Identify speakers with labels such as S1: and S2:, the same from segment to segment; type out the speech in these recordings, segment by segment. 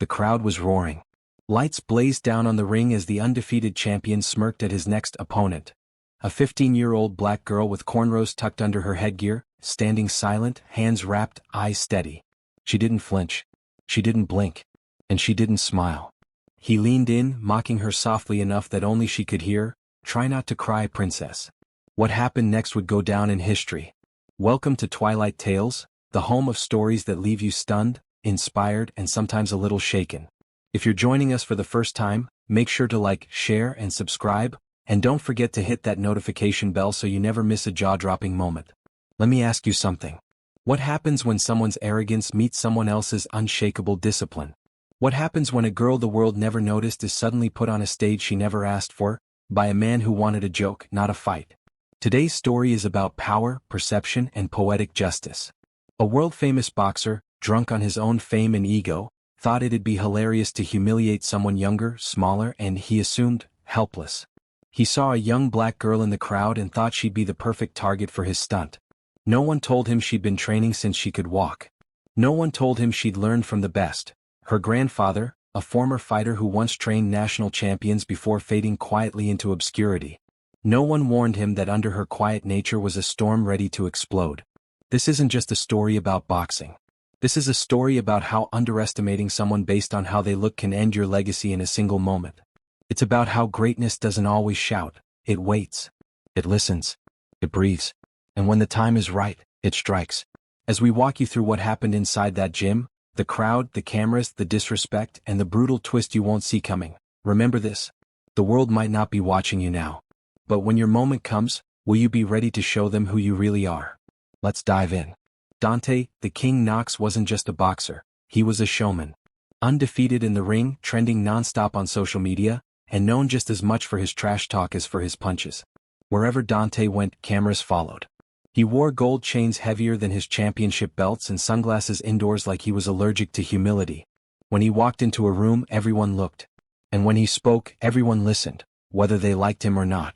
S1: The crowd was roaring. Lights blazed down on the ring as the undefeated champion smirked at his next opponent. A 15-year-old black girl with cornrows tucked under her headgear, standing silent, hands wrapped, eyes steady. She didn't flinch. She didn't blink. And she didn't smile. He leaned in, mocking her softly enough that only she could hear, "Try not to cry, princess." What happened next would go down in history. Welcome to Twilight Tales, the home of stories that leave you stunned, inspired, and sometimes a little shaken. If you're joining us for the first time, make sure to like, share, and subscribe, and don't forget to hit that notification bell so you never miss a jaw-dropping moment. Let me ask you something. What happens when someone's arrogance meets someone else's unshakable discipline? What happens when a girl the world never noticed is suddenly put on a stage she never asked for, by a man who wanted a joke, not a fight? Today's story is about power, perception, and poetic justice. A world-famous boxer, drunk on his own fame and ego, thought it'd be hilarious to humiliate someone younger, smaller, and, he assumed, helpless. He saw a young black girl in the crowd and thought she'd be the perfect target for his stunt. No one told him she'd been training since she could walk. No one told him she'd learned from the best. Her grandfather, a former fighter who once trained national champions before fading quietly into obscurity. No one warned him that under her quiet nature was a storm ready to explode. This isn't just a story about boxing. This is a story about how underestimating someone based on how they look can end your legacy in a single moment. It's about how greatness doesn't always shout, it waits. It listens. It breathes. And when the time is right, it strikes. As we walk you through what happened inside that gym, the crowd, the cameras, the disrespect, and the brutal twist you won't see coming, remember this. The world might not be watching you now. But when your moment comes, will you be ready to show them who you really are? Let's dive in. Dante, the King Knox, wasn't just a boxer, he was a showman. Undefeated in the ring, trending nonstop on social media, and known just as much for his trash talk as for his punches. Wherever Dante went, cameras followed. He wore gold chains heavier than his championship belts and sunglasses indoors like he was allergic to humility. When he walked into a room, everyone looked. And when he spoke, everyone listened, whether they liked him or not.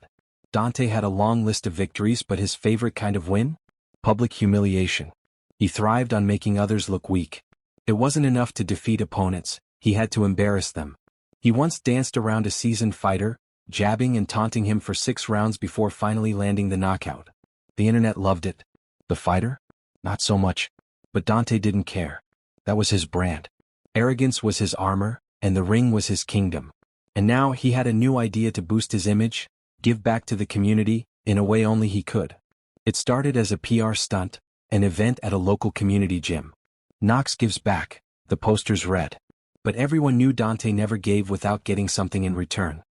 S1: Dante had a long list of victories, but his favorite kind of win? Public humiliation. He thrived on making others look weak. It wasn't enough to defeat opponents, he had to embarrass them. He once danced around a seasoned fighter, jabbing and taunting him for 6 rounds before finally landing the knockout. The internet loved it. The fighter? Not so much. But Dante didn't care. That was his brand. Arrogance was his armor, and the ring was his kingdom. And now he had a new idea to boost his image, give back to the community, in a way only he could. It started as a PR stunt, an event at a local community gym. Knox gives back, the posters read. But everyone knew Dante never gave without getting something in return.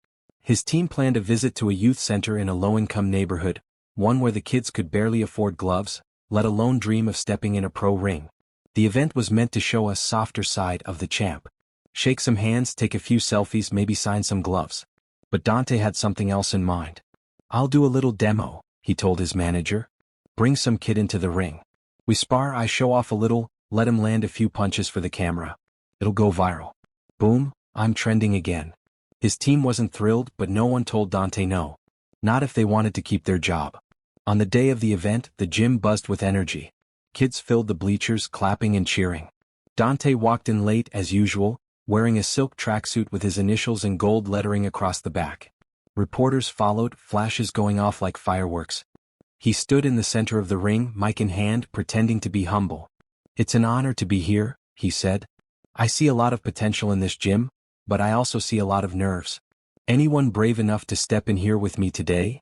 S1: His team planned a visit to a youth center in a low-income neighborhood, one where the kids could barely afford gloves, let alone dream of stepping in a pro ring. The event was meant to show a softer side of the champ. Shake some hands, take a few selfies, maybe sign some gloves. But Dante had something else in mind. "I'll do a little demo," he told his manager. "Bring some kid into the ring. We spar, I show off a little, let him land a few punches for the camera. It'll go viral." Boom, I'm trending again. His team wasn't thrilled, but no one told Dante no. Not if they wanted to keep their job. On the day of the event, the gym buzzed with energy. Kids filled the bleachers, clapping and cheering. Dante walked in late as usual, wearing a silk tracksuit with his initials in gold lettering across the back. Reporters followed, flashes going off like fireworks. He stood in the center of the ring, mic in hand, pretending to be humble. "It's an honor to be here," he said. "I see a lot of potential in this gym, but I also see a lot of nerves. Anyone brave enough to step in here with me today?"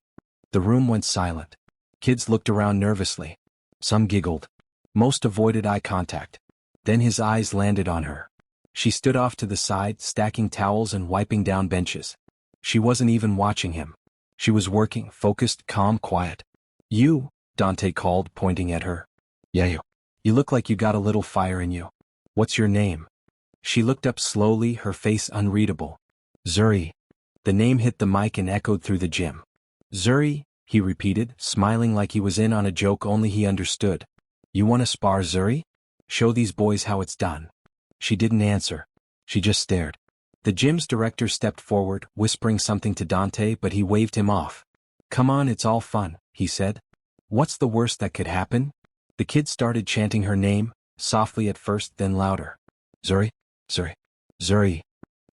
S1: The room went silent. Kids looked around nervously. Some giggled. Most avoided eye contact. Then his eyes landed on her. She stood off to the side, stacking towels and wiping down benches. She wasn't even watching him. She was working, focused, calm, quiet. "You," Dante called, pointing at her. "Yeah, you. You look like you got a little fire in you. What's your name?" She looked up slowly, her face unreadable. "Zuri." The name hit the mic and echoed through the gym. "Zuri," he repeated, smiling like he was in on a joke only he understood. "You want to spar, Zuri? Show these boys how it's done." She didn't answer. She just stared. The gym's director stepped forward, whispering something to Dante, but he waved him off. "Come on, it's all fun," he said. "What's the worst that could happen?" The kids started chanting her name, softly at first, then louder. "Zuri, Zuri." Zuri.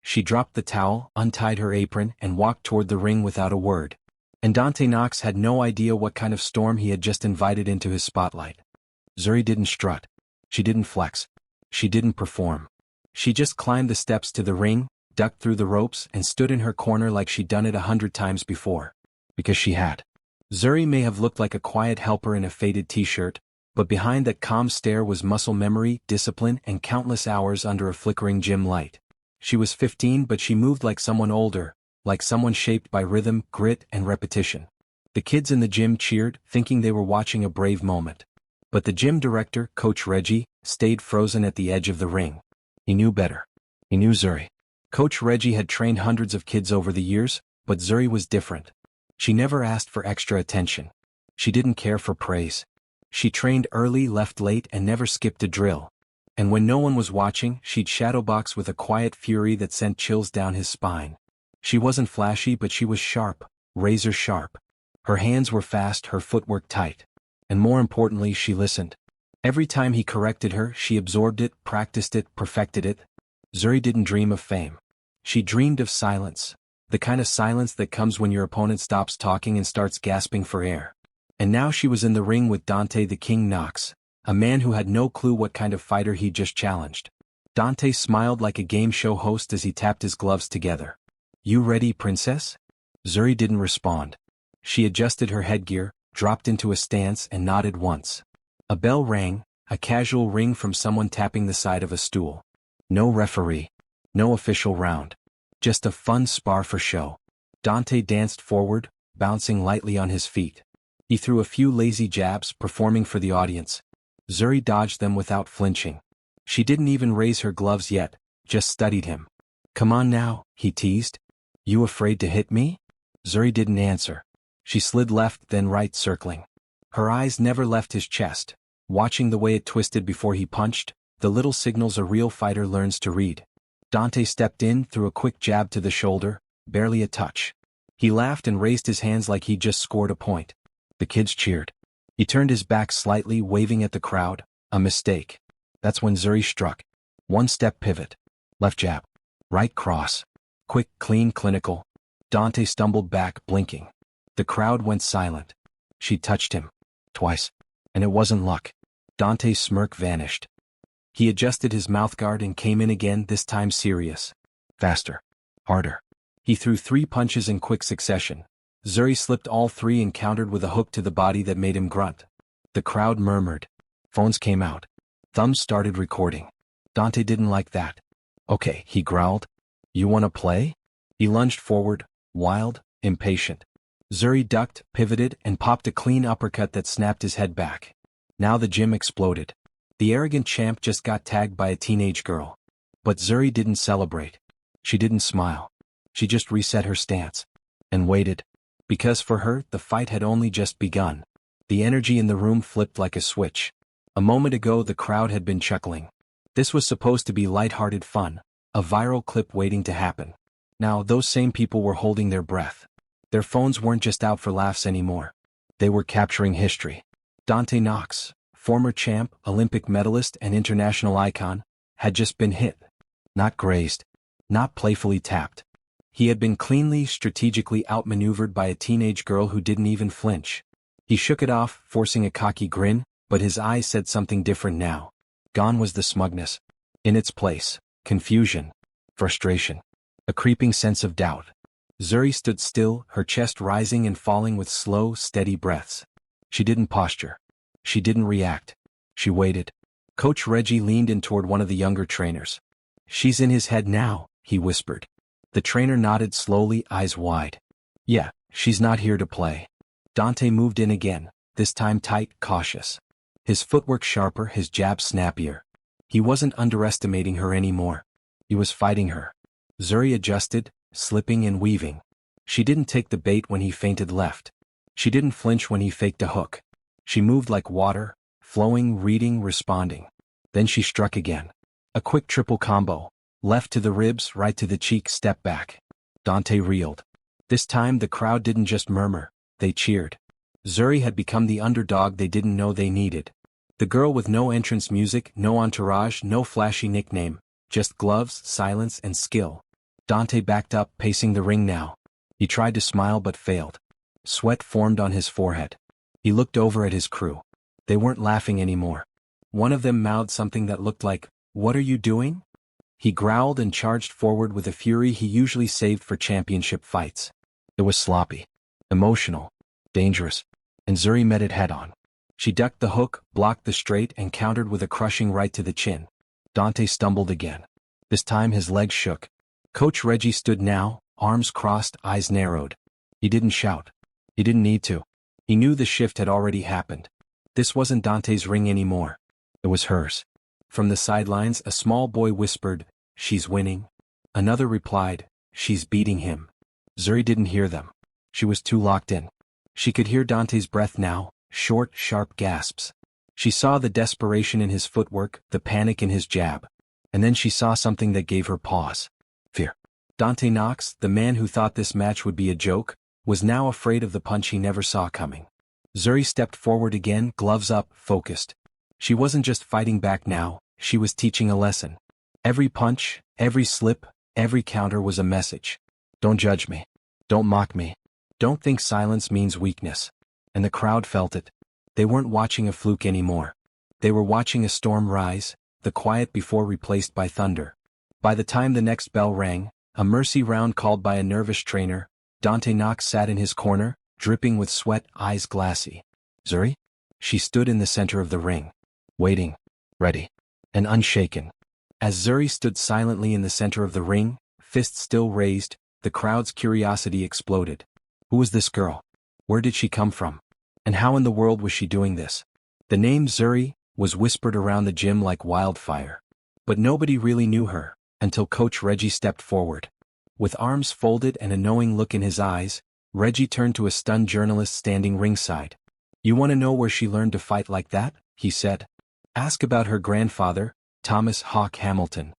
S1: She dropped the towel, untied her apron, and walked toward the ring without a word. And Dante Knox had no idea what kind of storm he had just invited into his spotlight. Zuri didn't strut. She didn't flex. She didn't perform. She just climbed the steps to the ring, ducked through the ropes, and stood in her corner like she'd done it 100 times before. Because she had. Zuri may have looked like a quiet helper in a faded t-shirt, but behind that calm stare was muscle memory, discipline, and countless hours under a flickering gym light. She was 15, but she moved like someone older, like someone shaped by rhythm, grit, and repetition. The kids in the gym cheered, thinking they were watching a brave moment. But the gym director, Coach Reggie, stayed frozen at the edge of the ring. He knew better. He knew Zuri. Coach Reggie had trained hundreds of kids over the years, but Zuri was different. She never asked for extra attention. She didn't care for praise. She trained early, left late, and never skipped a drill. And when no one was watching, she'd shadowbox with a quiet fury that sent chills down his spine. She wasn't flashy, but she was sharp, razor sharp. Her hands were fast, her footwork tight. And more importantly, she listened. Every time he corrected her, she absorbed it, practiced it, perfected it. Zuri didn't dream of fame. She dreamed of silence. The kind of silence that comes when your opponent stops talking and starts gasping for air. And now she was in the ring with Dante the King Knox, a man who had no clue what kind of fighter he'd just challenged. Dante smiled like a game show host as he tapped his gloves together. "You ready, princess?" Zuri didn't respond. She adjusted her headgear, dropped into a stance, and nodded once. A bell rang, a casual ring from someone tapping the side of a stool. No referee. No official round. Just a fun spar for show. Dante danced forward, bouncing lightly on his feet. He threw a few lazy jabs, performing for the audience. Zuri dodged them without flinching. She didn't even raise her gloves yet, just studied him. "Come on now," he teased. "You afraid to hit me?" Zuri didn't answer. She slid left, then right, circling. Her eyes never left his chest, watching the way it twisted before he punched, the little signals a real fighter learns to read. Dante stepped in, threw a quick jab to the shoulder, barely a touch. He laughed and raised his hands like he'd just scored a point. The kids cheered. He turned his back slightly, waving at the crowd. A mistake. That's when Zuri struck. One-step pivot. Left jab. Right cross. Quick, clean, clinical. Dante stumbled back, blinking. The crowd went silent. She touched him. Twice. And it wasn't luck. Dante's smirk vanished. He adjusted his mouthguard and came in again, this time serious. Faster. Harder. He threw 3 punches in quick succession. Zuri slipped all 3 and countered with a hook to the body that made him grunt. The crowd murmured. Phones came out. Thumbs started recording. Dante didn't like that. "Okay," he growled. "You wanna play?" He lunged forward, wild, impatient. Zuri ducked, pivoted, and popped a clean uppercut that snapped his head back. Now the gym exploded. The arrogant champ just got tagged by a teenage girl. But Zuri didn't celebrate. She didn't smile. She just reset her stance. And waited. Because for her, the fight had only just begun. The energy in the room flipped like a switch. A moment ago the crowd had been chuckling. This was supposed to be lighthearted fun, a viral clip waiting to happen. Now those same people were holding their breath. Their phones weren't just out for laughs anymore. They were capturing history. Dante Knox, former champ, Olympic medalist, and international icon, had just been hit. Not grazed. Not playfully tapped. He had been cleanly, strategically outmaneuvered by a teenage girl who didn't even flinch. He shook it off, forcing a cocky grin, but his eyes said something different now. Gone was the smugness. In its place, confusion, frustration, a creeping sense of doubt. Zuri stood still, her chest rising and falling with slow, steady breaths. She didn't posture. She didn't react. She waited. Coach Reggie leaned in toward one of the younger trainers. "She's in his head now," he whispered. The trainer nodded slowly, eyes wide. "Yeah, she's not here to play." Dante moved in again, this time tight, cautious. His footwork sharper, his jab snappier. He wasn't underestimating her anymore. He was fighting her. Zuri adjusted, slipping and weaving. She didn't take the bait when he feinted left. She didn't flinch when he faked a hook. She moved like water, flowing, reading, responding. Then she struck again. A quick triple combo. Left to the ribs, right to the cheek, step back. Dante reeled. This time the crowd didn't just murmur, they cheered. Zuri had become the underdog they didn't know they needed. The girl with no entrance music, no entourage, no flashy nickname. Just gloves, silence, and skill. Dante backed up, pacing the ring now. He tried to smile but failed. Sweat formed on his forehead. He looked over at his crew. They weren't laughing anymore. One of them mouthed something that looked like, "What are you doing?" He growled and charged forward with a fury he usually saved for championship fights. It was sloppy, emotional, dangerous, and Zuri met it head-on. She ducked the hook, blocked the straight, and countered with a crushing right to the chin. Dante stumbled again. This time his legs shook. Coach Reggie stood now, arms crossed, eyes narrowed. He didn't shout. He didn't need to. He knew the shift had already happened. This wasn't Dante's ring anymore. It was hers. From the sidelines, a small boy whispered, "She's winning." Another replied, "She's beating him." Zuri didn't hear them. She was too locked in. She could hear Dante's breath now, short, sharp gasps. She saw the desperation in his footwork, the panic in his jab. And then she saw something that gave her pause. Fear. Dante Knox, the man who thought this match would be a joke, was now afraid of the punch he never saw coming. Zuri stepped forward again, gloves up, focused. She wasn't just fighting back now, she was teaching a lesson. Every punch, every slip, every counter was a message. Don't judge me. Don't mock me. Don't think silence means weakness. And the crowd felt it. They weren't watching a fluke anymore. They were watching a storm rise, the quiet before replaced by thunder. By the time the next bell rang, a mercy round called by a nervous trainer, Dante Knox sat in his corner, dripping with sweat, eyes glassy. Zuri? She stood in the center of the ring. Waiting. Ready. And unshaken. As Zuri stood silently in the center of the ring, fists still raised, the crowd's curiosity exploded. Who was this girl? Where did she come from? And how in the world was she doing this? The name Zuri was whispered around the gym like wildfire. But nobody really knew her, until Coach Reggie stepped forward. With arms folded and a knowing look in his eyes, Reggie turned to a stunned journalist standing ringside. "You want to know where she learned to fight like that?" he said. "Ask about her grandfather, Thomas Hawk Hamilton."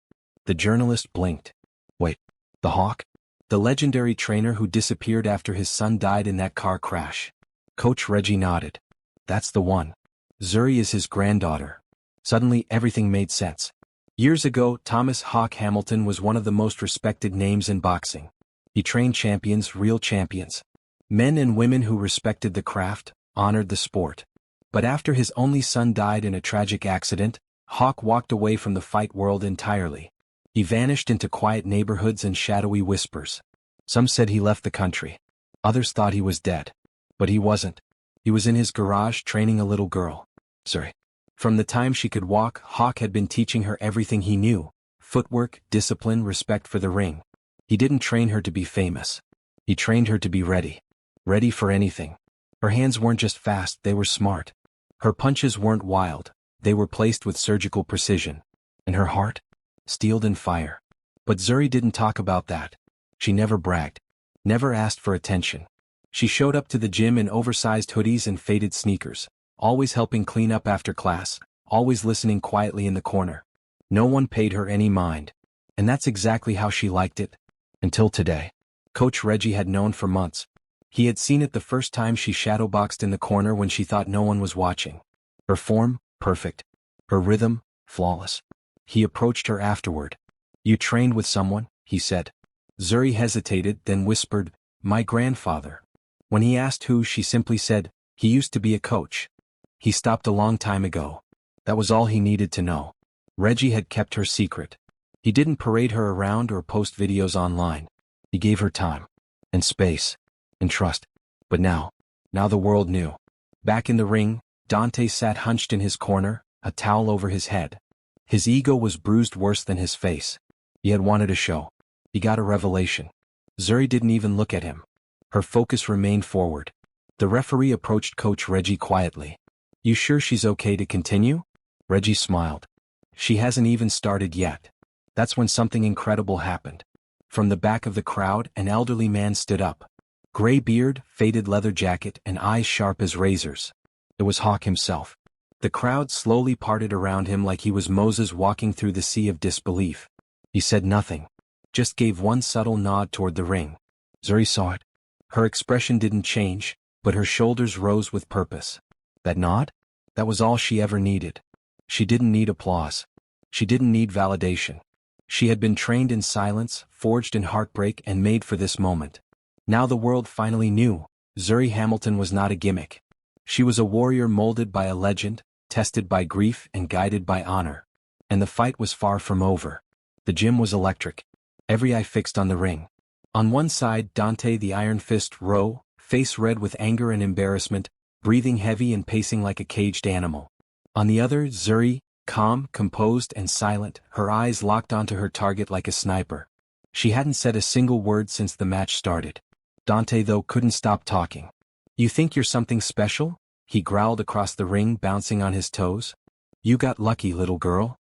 S1: The journalist blinked. Wait, the Hawk? The legendary trainer who disappeared after his son died in that car crash. Coach Reggie nodded. That's the one. Zuri is his granddaughter. Suddenly everything made sense. Years ago, Thomas Hawk Hamilton was one of the most respected names in boxing. He trained champions, real champions. Men and women who respected the craft, honored the sport. But after his only son died in a tragic accident, Hawk walked away from the fight world entirely. He vanished into quiet neighborhoods and shadowy whispers. Some said he left the country. Others thought he was dead. But he wasn't. He was in his garage training a little girl. Zuri. From the time she could walk, Hawk had been teaching her everything he knew. Footwork, discipline, respect for the ring. He didn't train her to be famous. He trained her to be ready. Ready for anything. Her hands weren't just fast, they were smart. Her punches weren't wild, they were placed with surgical precision. And her heart? Steeled in fire. But Zuri didn't talk about that. She never bragged. Never asked for attention. She showed up to the gym in oversized hoodies and faded sneakers, always helping clean up after class, always listening quietly in the corner. No one paid her any mind. And that's exactly how she liked it. Until today. Coach Reggie had known for months. He had seen it the first time she shadowboxed in the corner when she thought no one was watching. Her form, perfect. Her rhythm, flawless. He approached her afterward. "You trained with someone?" he said. Zuri hesitated, then whispered, "My grandfather." When he asked who, she simply said, "He used to be a coach. He stopped a long time ago." That was all he needed to know. Reggie had kept her secret. He didn't parade her around or post videos online. He gave her time. And space. And trust. But now the world knew. Back in the ring, Dante sat hunched in his corner, a towel over his head. His ego was bruised worse than his face. He had wanted a show. He got a revelation. Zuri didn't even look at him. Her focus remained forward. The referee approached Coach Reggie quietly. "You sure she's okay to continue?" Reggie smiled. "She hasn't even started yet." That's when something incredible happened. From the back of the crowd, an elderly man stood up. Gray beard, faded leather jacket, and eyes sharp as razors. It was Hawk himself. The crowd slowly parted around him like he was Moses walking through the sea of disbelief. He said nothing. Just gave one subtle nod toward the ring. Zuri saw it. Her expression didn't change, but her shoulders rose with purpose. That nod? That was all she ever needed. She didn't need applause. She didn't need validation. She had been trained in silence, forged in heartbreak, and made for this moment. Now the world finally knew, Zuri Hamilton was not a gimmick. She was a warrior molded by a legend, tested by grief and guided by honor. And the fight was far from over. The gym was electric. Every eye fixed on the ring. On one side, Dante the Iron Fist Rowe, face red with anger and embarrassment, breathing heavy and pacing like a caged animal. On the other, Zuri, calm, composed and silent, her eyes locked onto her target like a sniper. She hadn't said a single word since the match started. Dante, though, couldn't stop talking. "You think you're something special?" he growled across the ring, bouncing on his toes. "You got lucky, little girl."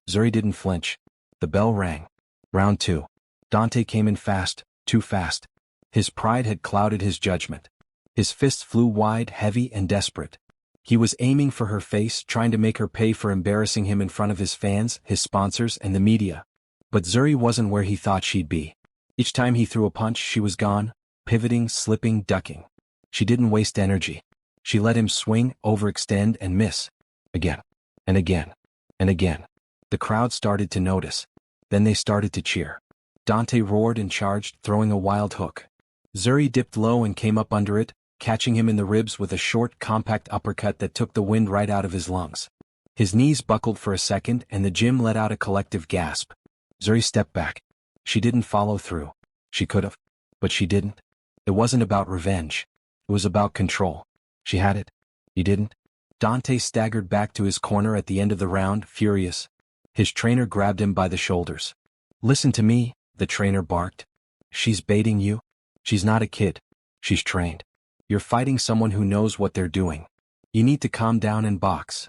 S1: Zuri didn't flinch. The bell rang. Round 2. Dante came in fast, too fast. His pride had clouded his judgment. His fists flew wide, heavy and desperate. He was aiming for her face, trying to make her pay for embarrassing him in front of his fans, his sponsors, and the media. But Zuri wasn't where he thought she'd be. Each time he threw a punch, she was gone, pivoting, slipping, ducking. She didn't waste energy. She let him swing, overextend, and miss. Again. And again. And again. The crowd started to notice. Then they started to cheer. Dante roared and charged, throwing a wild hook. Zuri dipped low and came up under it, catching him in the ribs with a short, compact uppercut that took the wind right out of his lungs. His knees buckled for a second and the gym let out a collective gasp. Zuri stepped back. She didn't follow through. She could have. But she didn't. It wasn't about revenge. It was about control. She had it. He didn't. Dante staggered back to his corner at the end of the round, furious. His trainer grabbed him by the shoulders. "Listen to me," the trainer barked. "She's baiting you. She's not a kid. She's trained. You're fighting someone who knows what they're doing. You need to calm down and box."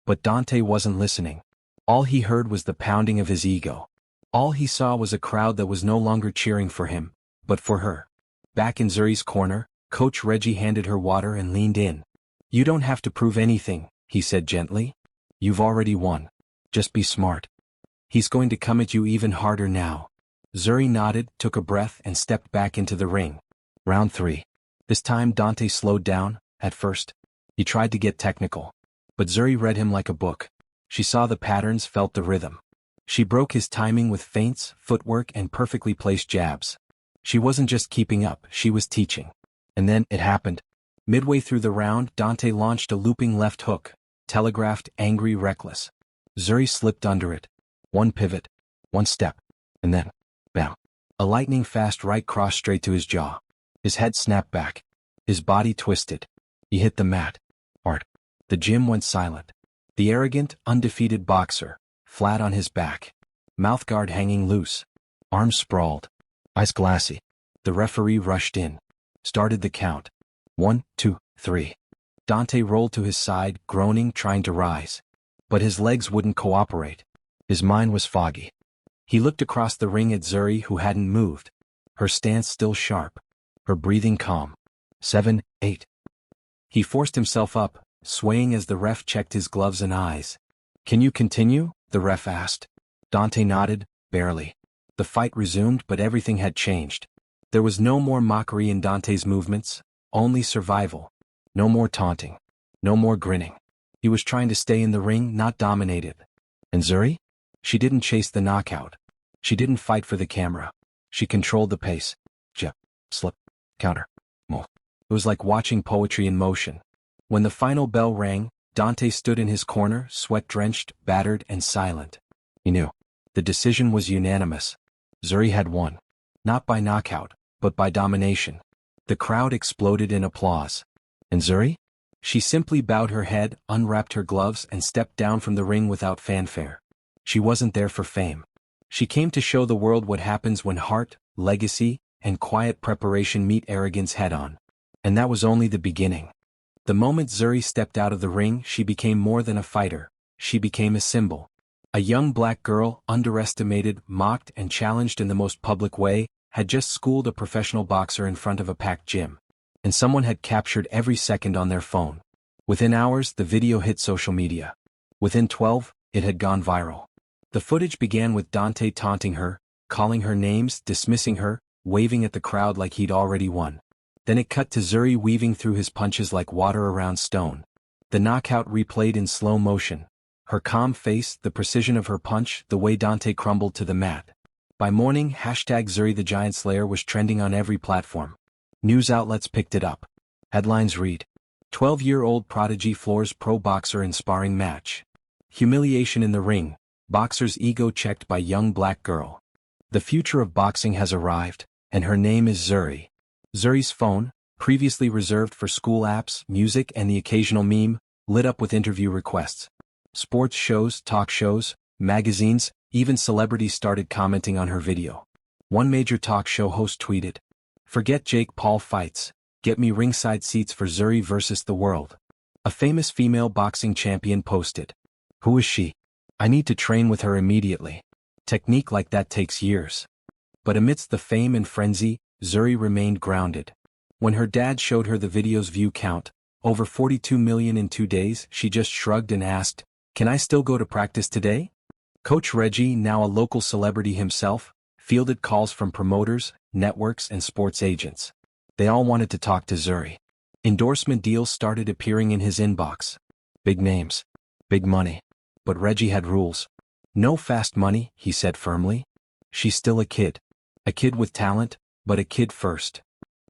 S1: But Dante wasn't listening. All he heard was the pounding of his ego. All he saw was a crowd that was no longer cheering for him, but for her. Back in Zuri's corner, Coach Reggie handed her water and leaned in. "You don't have to prove anything," he said gently. "You've already won. Just be smart. He's going to come at you even harder now." Zuri nodded, took a breath, and stepped back into the ring. Round 3. This time Dante slowed down. At first, he tried to get technical. But Zuri read him like a book. She saw the patterns, felt the rhythm. She broke his timing with feints, footwork, and perfectly placed jabs. She wasn't just keeping up, she was teaching. And then, it happened. Midway through the round, Dante launched a looping left hook, telegraphed, angry, reckless. Zuri slipped under it. One pivot, one step, and then, bam. A lightning-fast right cross straight to his jaw. His head snapped back. His body twisted. He hit the mat. Hard. The gym went silent. The arrogant, undefeated boxer, flat on his back. Mouthguard hanging loose. Arms sprawled. Eyes glassy. The referee rushed in. Started the count. 1, 2, 3. Dante rolled to his side, groaning, trying to rise. But his legs wouldn't cooperate. His mind was foggy. He looked across the ring at Zuri, who hadn't moved. Her stance still sharp. Her breathing calm. 7, 8. He forced himself up, swaying as the ref checked his gloves and eyes. "Can you continue?" the ref asked. Dante nodded, barely. The fight resumed, but everything had changed. There was no more mockery in Dante's movements, only survival. No more taunting. No more grinning. He was trying to stay in the ring, not dominate it. And Zuri? She didn't chase the knockout. She didn't fight for the camera. She controlled the pace. Jab, slip, counter, move. It was like watching poetry in motion. When the final bell rang, Dante stood in his corner, sweat-drenched, battered, and silent. He knew. The decision was unanimous. Zuri had won. Not by knockout, but by domination. The crowd exploded in applause. And Zuri? She simply bowed her head, unwrapped her gloves, and stepped down from the ring without fanfare. She wasn't there for fame. She came to show the world what happens when heart, legacy, and quiet preparation meet arrogance head-on. And that was only the beginning. The moment Zuri stepped out of the ring, she became more than a fighter. She became a symbol. A young black girl, underestimated, mocked, and challenged in the most public way, had just schooled a professional boxer in front of a packed gym. And someone had captured every second on their phone. Within hours, the video hit social media. Within 12, it had gone viral. The footage began with Dante taunting her, calling her names, dismissing her, waving at the crowd like he'd already won. Then it cut to Zuri weaving through his punches like water around stone. The knockout replayed in slow motion. Her calm face, the precision of her punch, the way Dante crumbled to the mat. By morning, #Zuri the Giant Slayer was trending on every platform. News outlets picked it up. Headlines read, 12-year-old prodigy floors pro boxer in sparring match. Humiliation in the ring, boxer's ego checked by young black girl. The future of boxing has arrived, and her name is Zuri. Zuri's phone, previously reserved for school apps, music and the occasional meme, lit up with interview requests. Sports shows, talk shows, magazines, even celebrities started commenting on her video. One major talk show host tweeted, "Forget Jake Paul fights, get me ringside seats for Zuri versus the world." A famous female boxing champion posted, "Who is she? I need to train with her immediately. Technique like that takes years." But amidst the fame and frenzy, Zuri remained grounded. When her dad showed her the video's view count, over 42 million in 2 days, she just shrugged and asked, "Can I still go to practice today?" Coach Reggie, now a local celebrity himself, fielded calls from promoters, networks and sports agents. They all wanted to talk to Zuri. Endorsement deals started appearing in his inbox. Big names. Big money. But Reggie had rules. "No fast money," he said firmly. "She's still a kid. A kid with talent, but a kid first."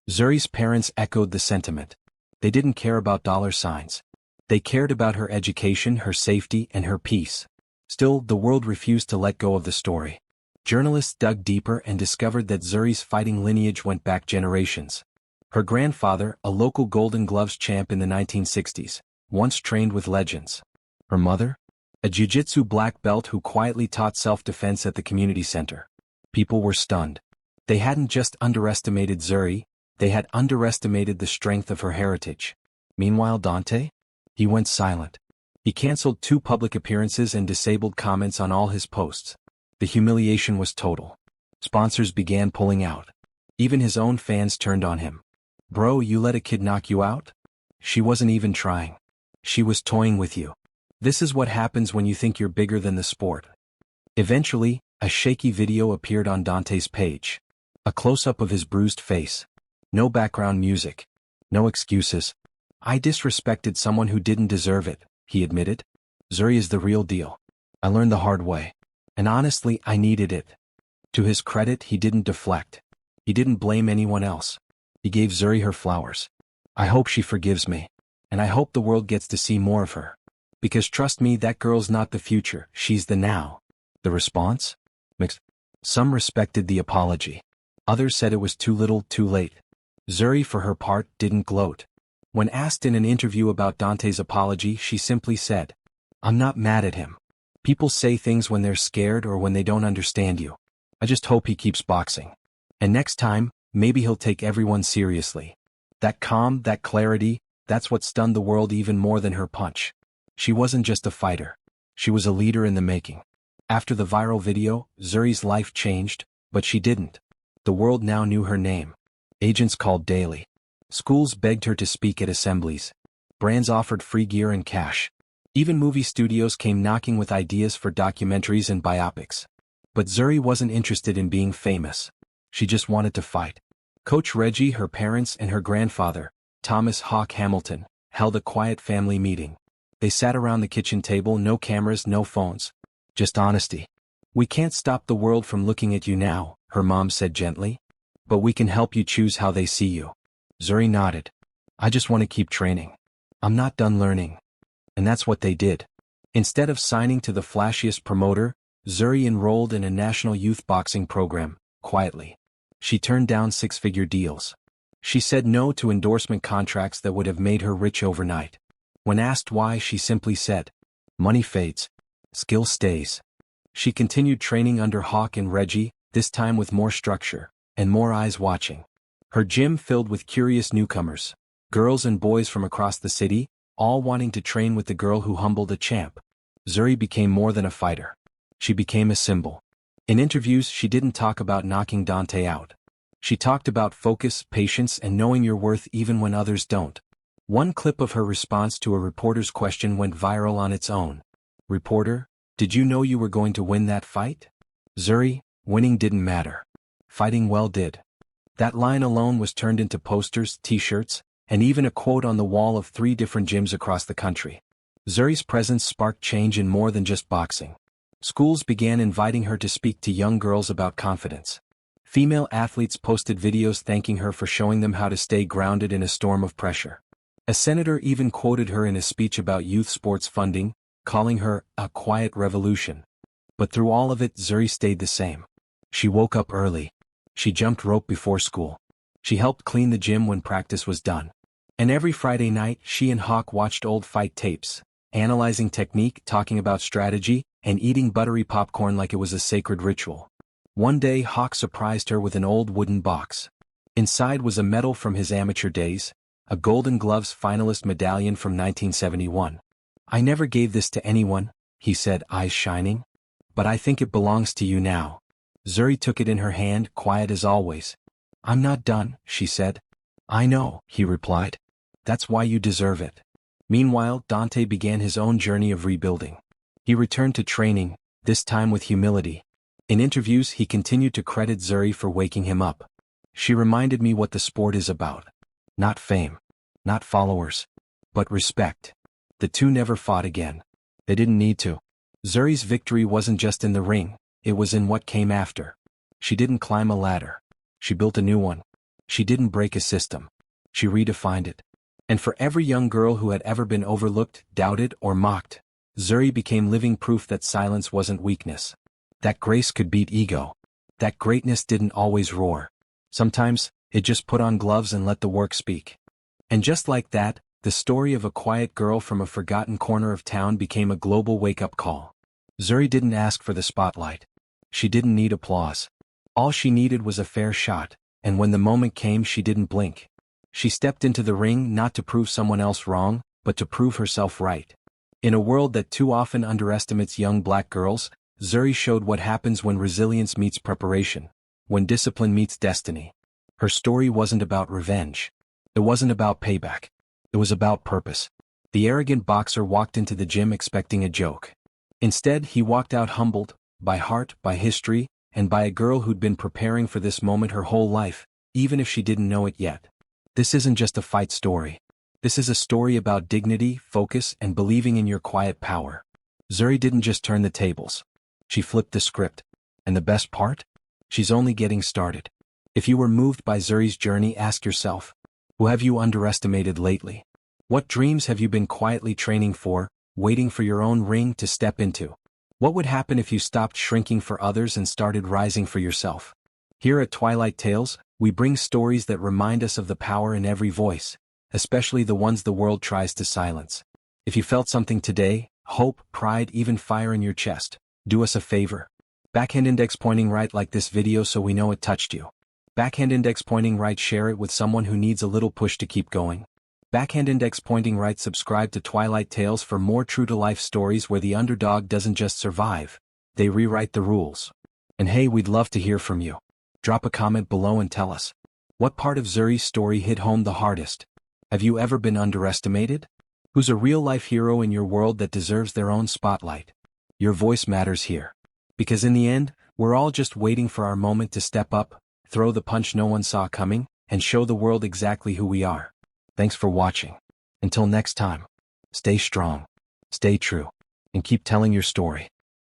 S1: Zuri's parents echoed the sentiment. They didn't care about dollar signs. They cared about her education, her safety, and her peace. Still, the world refused to let go of the story. Journalists dug deeper and discovered that Zuri's fighting lineage went back generations. Her grandfather, a local Golden Gloves champ in the 1960s, once trained with legends. Her mother? A jiu-jitsu black belt who quietly taught self-defense at the community center. People were stunned. They hadn't just underestimated Zuri, they had underestimated the strength of her heritage. Meanwhile, Dante? He went silent. He canceled 2 public appearances and disabled comments on all his posts. The humiliation was total. Sponsors began pulling out. Even his own fans turned on him. "Bro, you let a kid knock you out?" She wasn't even trying. She was toying with you. This is what happens when you think you're bigger than the sport. Eventually, a shaky video appeared on Dante's page. A close-up of his bruised face. No background music. No excuses. "I disrespected someone who didn't deserve it," he admitted. "Zuri is the real deal. I learned the hard way. And honestly, I needed it." To his credit, he didn't deflect. He didn't blame anyone else. He gave Zuri her flowers. "I hope she forgives me. And I hope the world gets to see more of her. Because trust me, that girl's not the future, she's the now." The response? Mixed. Some respected the apology. Others said it was too little, too late. Zuri, for her part, didn't gloat. When asked in an interview about Dante's apology, she simply said, "I'm not mad at him. People say things when they're scared or when they don't understand you. I just hope he keeps boxing. And next time, maybe he'll take everyone seriously." That calm, that clarity, that's what stunned the world even more than her punch. She wasn't just a fighter. She was a leader in the making. After the viral video, Zuri's life changed, but she didn't. The world now knew her name. Agents called daily. Schools begged her to speak at assemblies. Brands offered free gear and cash. Even movie studios came knocking with ideas for documentaries and biopics. But Zuri wasn't interested in being famous. She just wanted to fight. Coach Reggie, her parents, and her grandfather, Thomas Hawk Hamilton, held a quiet family meeting. They sat around the kitchen table, no cameras, no phones. Just honesty. "We can't stop the world from looking at you now," her mom said gently. "But we can help you choose how they see you." Zuri nodded. "I just want to keep training. I'm not done learning." And that's what they did. Instead of signing to the flashiest promoter, Zuri enrolled in a national youth boxing program, quietly. She turned down 6-figure deals. She said no to endorsement contracts that would have made her rich overnight. When asked why, she simply said, "Money fades. Skill stays." She continued training under Hawk and Reggie, this time with more structure, and more eyes watching. Her gym filled with curious newcomers, girls and boys from across the city, all wanting to train with the girl who humbled a champ. Zuri became more than a fighter. She became a symbol. In interviews, she didn't talk about knocking Dante out. She talked about focus, patience, and knowing your worth even when others don't. One clip of her response to a reporter's question went viral on its own. "Reporter, did you know you were going to win that fight?" "Zuri, winning didn't matter. Fighting well did." That line alone was turned into posters, t-shirts, and even a quote on the wall of 3 different gyms across the country. Zuri's presence sparked change in more than just boxing. Schools began inviting her to speak to young girls about confidence. Female athletes posted videos thanking her for showing them how to stay grounded in a storm of pressure. A senator even quoted her in a speech about youth sports funding, calling her a quiet revolution. But through all of it, Zuri stayed the same. She woke up early. She jumped rope before school. She helped clean the gym when practice was done. And every Friday night, she and Hawk watched old fight tapes, analyzing technique, talking about strategy, and eating buttery popcorn like it was a sacred ritual. One day, Hawk surprised her with an old wooden box. Inside was a medal from his amateur days, a Golden Gloves finalist medallion from 1971. "I never gave this to anyone," he said, eyes shining. "But I think it belongs to you now." Zuri took it in her hand, quiet as always. "I'm not done," she said. "I know," he replied. "That's why you deserve it." Meanwhile, Dante began his own journey of rebuilding. He returned to training, this time with humility. In interviews, he continued to credit Zuri for waking him up. "She reminded me what the sport is about. Not fame, not followers, but respect." The two never fought again. They didn't need to. Zuri's victory wasn't just in the ring, it was in what came after. She didn't climb a ladder. She built a new one. She didn't break a system. She redefined it. And for every young girl who had ever been overlooked, doubted, or mocked, Zuri became living proof that silence wasn't weakness. That grace could beat ego. That greatness didn't always roar. Sometimes, it just put on gloves and let the work speak. And just like that, the story of a quiet girl from a forgotten corner of town became a global wake-up call. Zuri didn't ask for the spotlight. She didn't need applause. All she needed was a fair shot, and when the moment came, she didn't blink. She stepped into the ring not to prove someone else wrong, but to prove herself right. In a world that too often underestimates young black girls, Zuri showed what happens when resilience meets preparation, when discipline meets destiny. Her story wasn't about revenge. It wasn't about payback. It was about purpose. The arrogant boxer walked into the gym expecting a joke. Instead, he walked out humbled, by heart, by history, and by a girl who'd been preparing for this moment her whole life, even if she didn't know it yet. This isn't just a fight story. This is a story about dignity, focus, and believing in your quiet power. Zuri didn't just turn the tables. She flipped the script. And the best part? She's only getting started. If you were moved by Zuri's journey, ask yourself, who have you underestimated lately? What dreams have you been quietly training for, waiting for your own ring to step into? What would happen if you stopped shrinking for others and started rising for yourself? Here at Twilight Tales, we bring stories that remind us of the power in every voice, especially the ones the world tries to silence. If you felt something today, hope, pride, even fire in your chest, do us a favor. Backhand index pointing right, like this video so we know it touched you. Backhand index pointing right, share it with someone who needs a little push to keep going. Backhand index pointing right, subscribe to Twilight Tales for more true-to-life stories where the underdog doesn't just survive, they rewrite the rules. And hey, we'd love to hear from you. Drop a comment below and tell us, what part of Zuri's story hit home the hardest? Have you ever been underestimated? Who's a real-life hero in your world that deserves their own spotlight? Your voice matters here. Because in the end, we're all just waiting for our moment to step up, throw the punch no one saw coming, and show the world exactly who we are. Thanks for watching. Until next time, stay strong, stay true, and keep telling your story.